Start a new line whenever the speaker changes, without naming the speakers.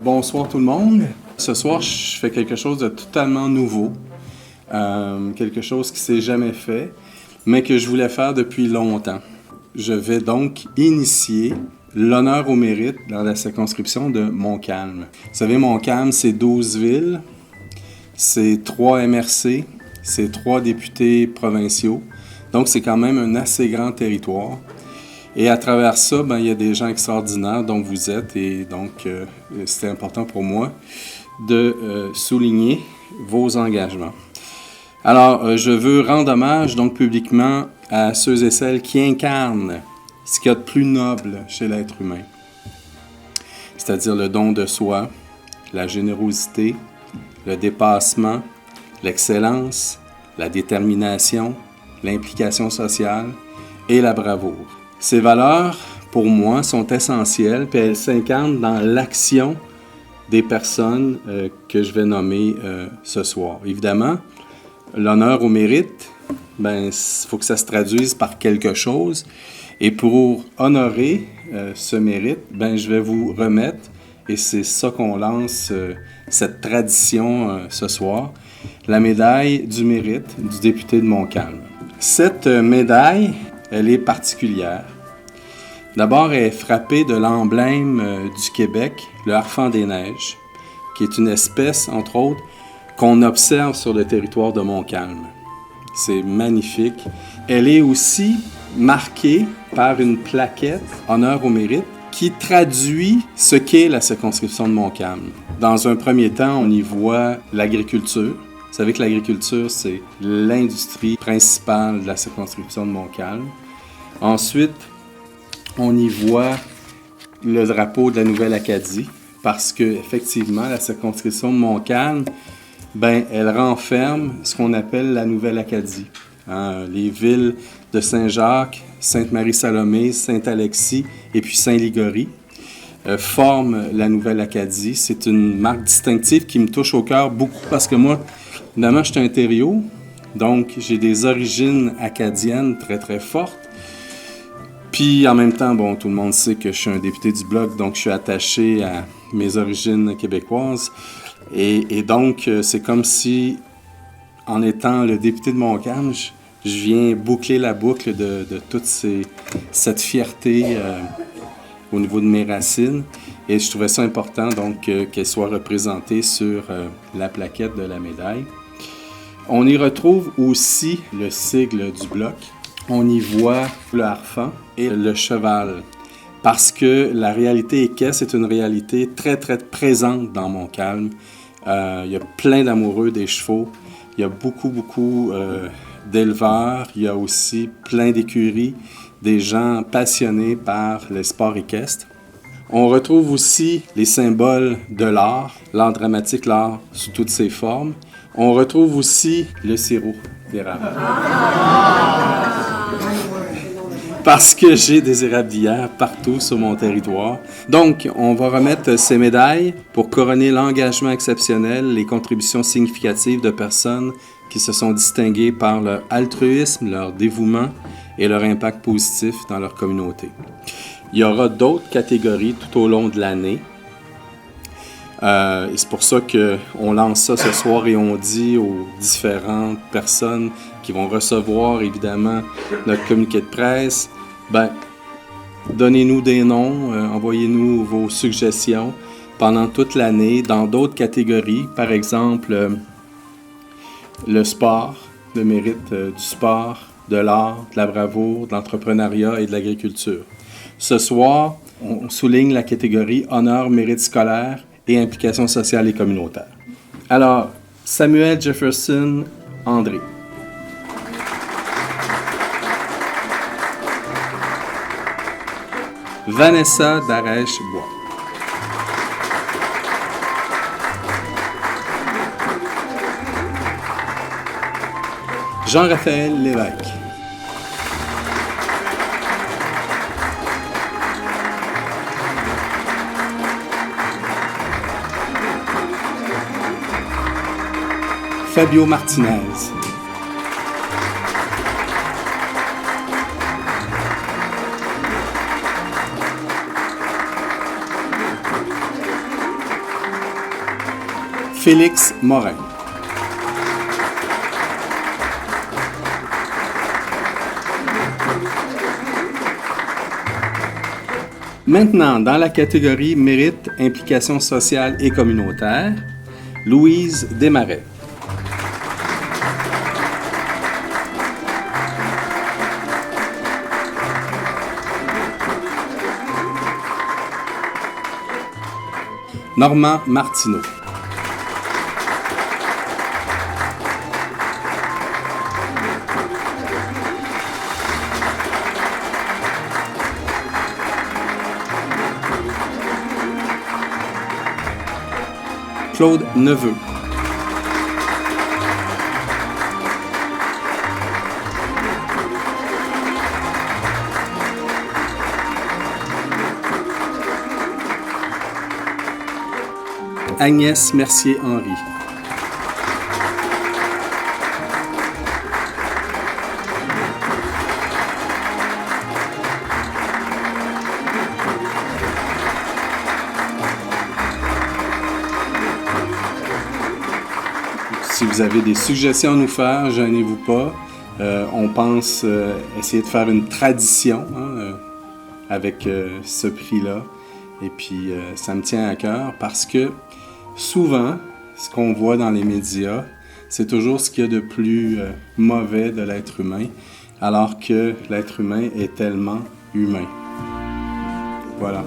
Bonsoir tout le monde. Ce soir, je fais quelque chose de totalement nouveau. Quelque chose qui ne s'est jamais fait, mais que je voulais faire depuis longtemps. Je vais donc initier l'honneur au mérite dans la circonscription de Montcalm. Vous savez, Montcalm, c'est 12 villes, c'est 3 MRC, c'est 3 députés provinciaux. Donc, c'est quand même un assez grand territoire. Et à travers ça, il y a des gens extraordinaires dont vous êtes. Et donc, c'était important pour moi de souligner vos engagements. Alors, je veux rendre hommage donc publiquement à ceux et celles qui incarnent ce qu'il y a de plus noble chez l'être humain, c'est-à-dire le don de soi, la générosité, le dépassement, l'excellence, la détermination, l'implication sociale et la bravoure. Ces valeurs, pour moi, sont essentielles, puis elles s'incarnent dans l'action des personnes que je vais nommer ce soir. Évidemment, l'honneur au mérite, il faut que ça se traduise par quelque chose. Et pour honorer ce mérite, je vais vous remettre, et c'est ça qu'on lance, cette tradition ce soir, la médaille du mérite du député de Montcalm. Cette médaille, elle est particulière. D'abord, elle est frappée de l'emblème du Québec, le harfang des neiges, qui est une espèce, entre autres, qu'on observe sur le territoire de Montcalm. C'est magnifique. Elle est aussi marquée par une plaquette « Honneur au mérite » qui traduit ce qu'est la circonscription de Montcalm. Dans un premier temps, on y voit l'agriculture. Vous savez que l'agriculture, c'est l'industrie principale de la circonscription de Montcalm. Ensuite, on y voit le drapeau de la Nouvelle-Acadie parce que effectivement, la circonscription de Montcalm, elle renferme ce qu'on appelle la Nouvelle-Acadie. Les villes de Saint-Jacques, Sainte-Marie-Salomé, Saint-Alexis et puis Saint-Ligory forment la Nouvelle-Acadie. C'est une marque distinctive qui me touche au cœur beaucoup parce que moi, évidemment, je suis un terriot, donc j'ai des origines acadiennes très, très fortes. Puis en même temps, tout le monde sait que je suis un député du Bloc, donc je suis attaché à mes origines québécoises. Et donc, c'est comme si, en étant le député de Montcalm, je viens boucler la boucle de toute cette fierté au niveau de mes racines. Et je trouvais ça important, donc, qu'elle soit représentée sur la plaquette de la médaille. On y retrouve aussi le sigle du Bloc. On y voit le harfang et le cheval. Parce que la réalité équestre est une réalité très, très présente dans Montcalm. Il y a plein d'amoureux des chevaux. Il y a beaucoup d'éleveurs. Il y a aussi plein d'écuries, des gens passionnés par les sports équestres. On retrouve aussi les symboles de l'art dramatique, l'art sous toutes ses formes. On retrouve aussi le sirop d'érable. Parce que j'ai des érablières partout sur mon territoire. Donc, on va remettre ces médailles pour couronner l'engagement exceptionnel, les contributions significatives de personnes qui se sont distinguées par leur altruisme, leur dévouement et leur impact positif dans leur communauté. Il y aura d'autres catégories tout au long de l'année. Et c'est pour ça qu'on lance ça ce soir et on dit aux différentes personnes qui vont recevoir évidemment notre communiqué de presse, donnez-nous des noms, envoyez-nous vos suggestions pendant toute l'année dans d'autres catégories, par exemple le sport, le mérite du sport, de l'art, de la bravoure, de l'entrepreneuriat et de l'agriculture. Ce soir, on souligne la catégorie honneur, mérite scolaire et implication sociale et communautaire. Alors, Samuel Jefferson André. Vanessa Darèche-Bois. Jean-Raphaël Lévesque. Fabio Martinez. Félix Morin. Maintenant, dans la catégorie Mérite, implication sociale et communautaire, Louise Desmarais. Normand Martineau. Claude Neveu. Agnès Mercier-Henry. Si vous avez des suggestions à nous faire, gênez-vous pas. On pense essayer de faire une tradition avec ce prix-là. Et puis, ça me tient à cœur parce que souvent, ce qu'on voit dans les médias, c'est toujours ce qu'il y a de plus mauvais de l'être humain, alors que l'être humain est tellement humain. Voilà.